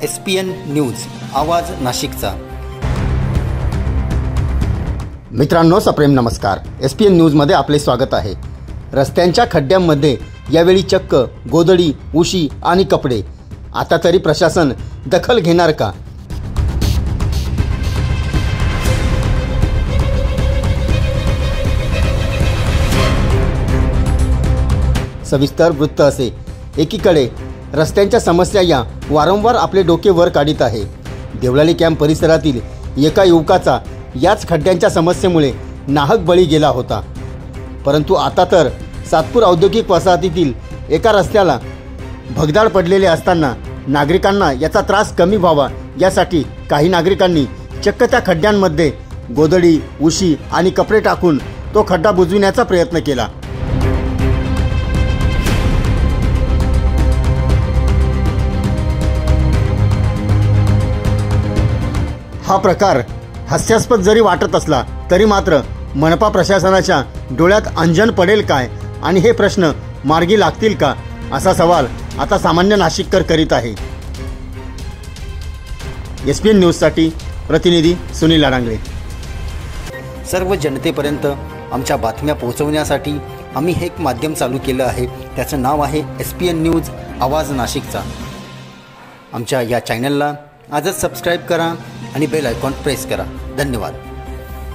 SPN news आवाज नाशिकचा। मित्रांनो सप्रेम नमस्कार। SPN न्यूजमध्ये आपले स्वागत आहे। रस्त्यांच्या खड्ड्यांमध्ये यावेळी चक्क गोधडी, उशी आणि कपडे। आता तरी प्रशासन दखल घेणार का? सविस्तर वृत्त असे। एकीकडे रस्त्यांच्या समस्या या वारंवार आपले डोके वर काढीत आहे। देवळाली कॅम्प परिसरातील एका युवकाचा याच खड्ड्यांच्या समस्येमुळे नाहक बळी गेला होता। परंतु आता तर सातपूर औद्योगिक वसाहतीतील एका रस्त्याला भगदाड पडलेले असताना नागरिकांना याचा त्रास कमी व्हावा यासाठी काही नागरिकांनी चक्क त्या खड्ड्यांमध्ये गोधडी, उशी आणि कपडे टाकून तो खड्डा बुजविण्याचा प्रयत्न केला। हा प्रकार हास्यास्पद जरी वाटत असला तरी मात्र मनपा प्रशासनाच्या डोळ्यात अंजन पडेल काय आणि हे प्रश्न मार्गी लागतील का असा सवाल आता सामान्य नाशिककर करीत आहे। SPN न्यूजसाठी प्रतिनिधी सुनील लाडांगळे। सर्व जनतेपर्यंत आमच्या बातम्या पोहोचवण्यासाठी आम्ही हे एक माध्यम चालू केलं आहे। त्याचं नाव आहे SPN न्यूज आवाज नाशिकचा। आमच्या या चॅनलला आजच सबस्क्राईब करा आणि बेल आयकॉन प्रेस करा। धन्यवाद।